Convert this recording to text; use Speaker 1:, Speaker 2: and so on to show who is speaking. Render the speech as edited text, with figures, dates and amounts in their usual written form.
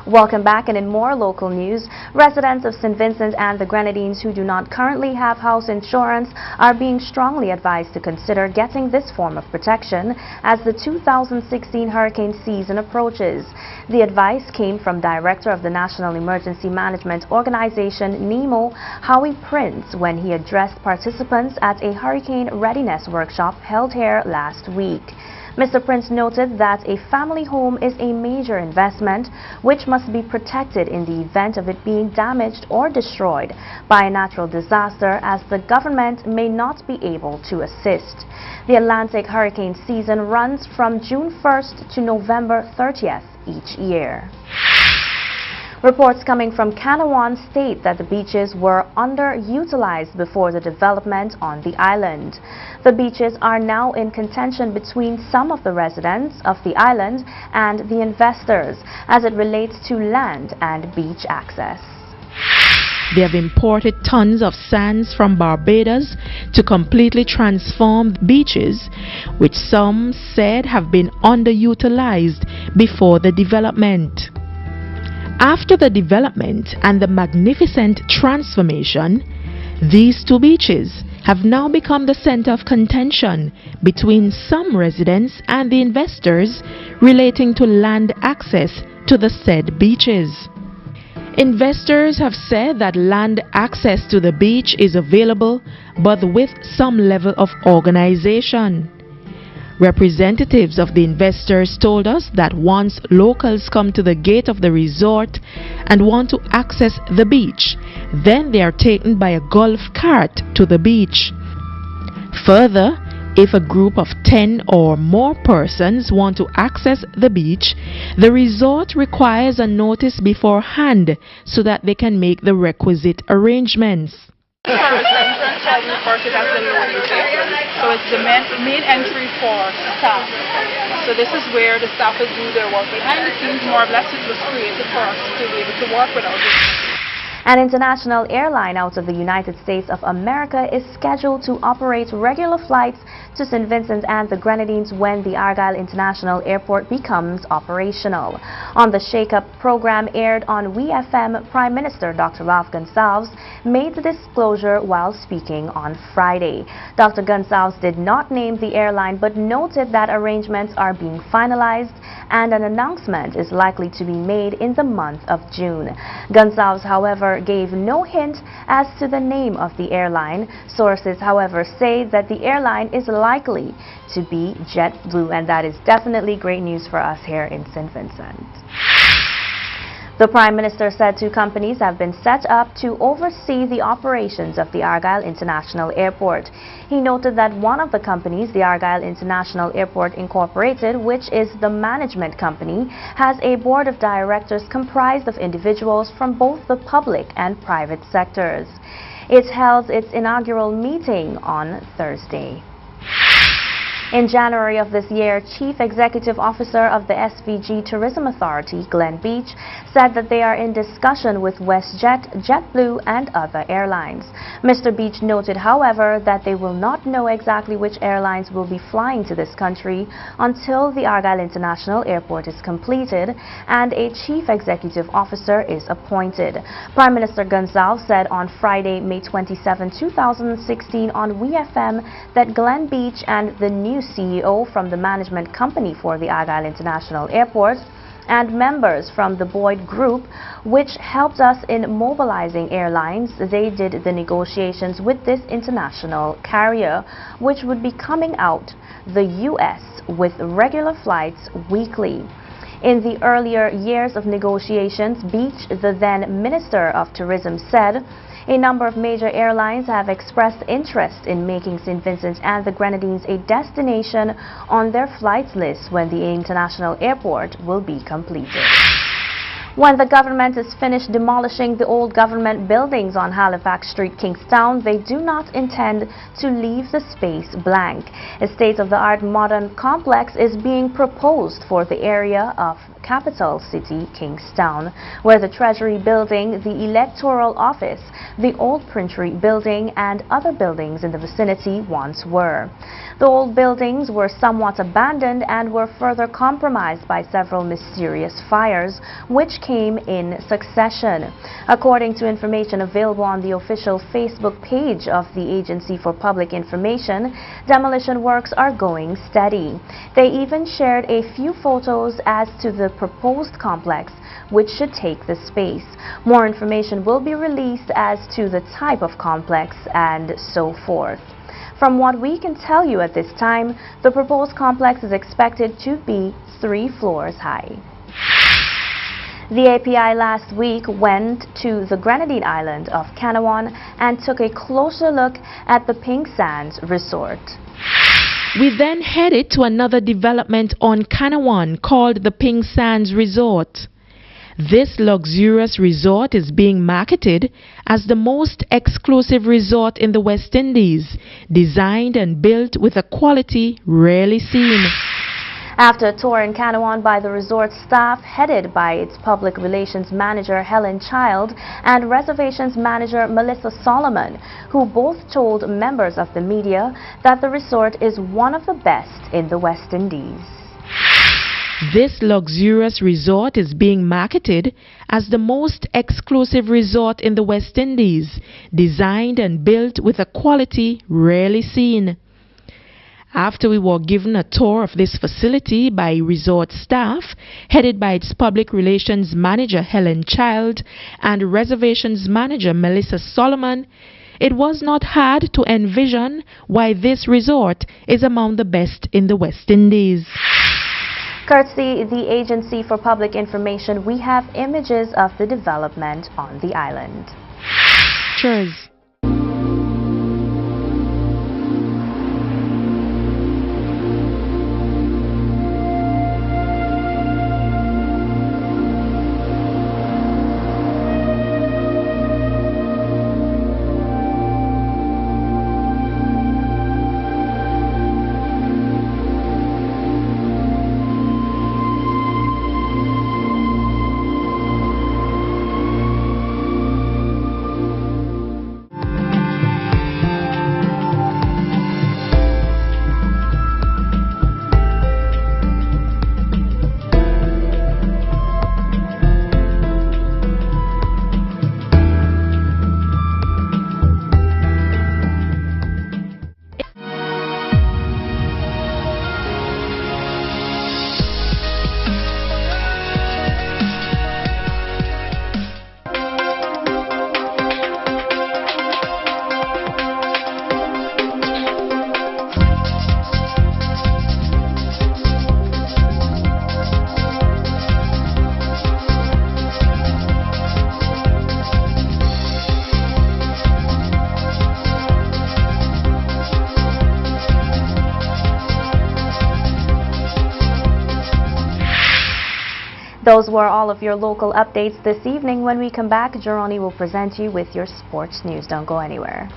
Speaker 1: Welcome back, and in more local news, residents of St. Vincent and the Grenadines who do not currently have house insurance are being strongly advised to consider getting this form of protection as the 2016 hurricane season approaches. The advice came from Director of the National Emergency Management Organization, NEMO, Howie Prince, when he addressed participants at a hurricane readiness workshop held here last week. Mr. Prince noted that a family home is a major investment which must be protected in the event of it being damaged or destroyed by a natural disaster, as the government may not be able to assist. The Atlantic hurricane season runs from June 1st to November 30th each year. Reports coming from Kanawha state that the beaches were underutilized before the development on the island. The beaches are now in contention between some of the residents of the island and the investors as it relates to land and beach access.
Speaker 2: They have imported tons of sands from Barbados to completely transform beaches, which some said have been underutilized before the development. After the development and the magnificent transformation, these two beaches have now become the center of contention between some residents and the investors relating to land access to the said beaches. Investors have said that land access to the beach is available, but with some level of organization. Representatives of the investors told us that once locals come to the gate of the resort and want to access the beach, then they are taken by a golf cart to the beach. Further, if a group of 10 or more persons want to access the beach, the resort requires a notice beforehand so that they can make the requisite arrangements.
Speaker 3: So it's the main entry for staff. So this is where the staff will do their work. Behind the scenes, more or less, it was created for us to be able to work without it.
Speaker 1: An international airline out of the United States of America is scheduled to operate regular flights to St. Vincent and the Grenadines when the Argyle International Airport becomes operational. On the Shake Up program aired on WeFM, Prime Minister Dr. Ralph Gonsalves made the disclosure while speaking on Friday. Dr. Gonsalves did not name the airline but noted that arrangements are being finalized and an announcement is likely to be made in the month of June. Gonsalves, however, gave no hint as to the name of the airline. Sources, however, say that the airline is likely to be JetBlue, and that is definitely great news for us here in St. Vincent. The Prime Minister said two companies have been set up to oversee the operations of the Argyle International Airport. He noted that one of the companies, the Argyle International Airport Incorporated, which is the management company, has a board of directors comprised of individuals from both the public and private sectors. It held its inaugural meeting on Thursday. In January of this year, Chief Executive Officer of the SVG Tourism Authority, Glenn Beach, said that they are in discussion with WestJet, JetBlue and other airlines. Mr. Beach noted, however, that they will not know exactly which airlines will be flying to this country until the Argyle International Airport is completed and a Chief Executive Officer is appointed. Prime Minister Gonsalves said on Friday, May 27, 2016 on WeFM that Glenn Beach and the new CEO from the management company for the Argyle International Airport and members from the Boyd Group, which helped us in mobilizing airlines, they did the negotiations with this international carrier, which would be coming out the U.S. with regular flights weekly. In the earlier years of negotiations, Beach, the then Minister of Tourism, said a number of major airlines have expressed interest in making St. Vincent and the Grenadines a destination on their flights list when the international airport will be completed. When the government is finished demolishing the old government buildings on Halifax Street, Kingstown, they do not intend to leave the space blank. A state-of-the-art modern complex is being proposed for the area of capital city Kingstown, where the Treasury Building, the Electoral Office, the old Printery Building and other buildings in the vicinity once were. The old buildings were somewhat abandoned and were further compromised by several mysterious fires, which came in succession. According to information available on the official Facebook page of the Agency for Public Information, demolition works are going steady. They even shared a few photos as to the proposed complex, which should take the space. More information will be released as to the type of complex and so forth. From what we can tell you at this time, the proposed complex is expected to be 3 floors high. The API last week went to the Grenadine island of Canouan and took a closer look at the Pink Sands Resort.
Speaker 2: We then headed to another development on Canouan called the Pink Sands Resort. This luxurious resort is being marketed as the most exclusive resort in the West Indies, designed and built with a quality rarely seen.
Speaker 1: After a tour in Canouan by the resort staff headed by its public relations manager Helen Child and reservations manager Melissa Solomon, who both told members of the media that the resort is one of the best in the West Indies.
Speaker 2: This luxurious resort is being marketed as the most exclusive resort in the West Indies, designed and built with a quality rarely seen. After we were given a tour of this facility by resort staff, headed by its public relations manager Helen Child and reservations manager Melissa Solomon, it was not hard to envision why this resort is among the best in the West Indies.
Speaker 1: Courtesy the Agency for Public Information, we have images of the development on the island.
Speaker 2: Cheers.
Speaker 1: Those were all of your local updates this evening. When we come back, Jeroni will present you with your sports news. Don't go anywhere.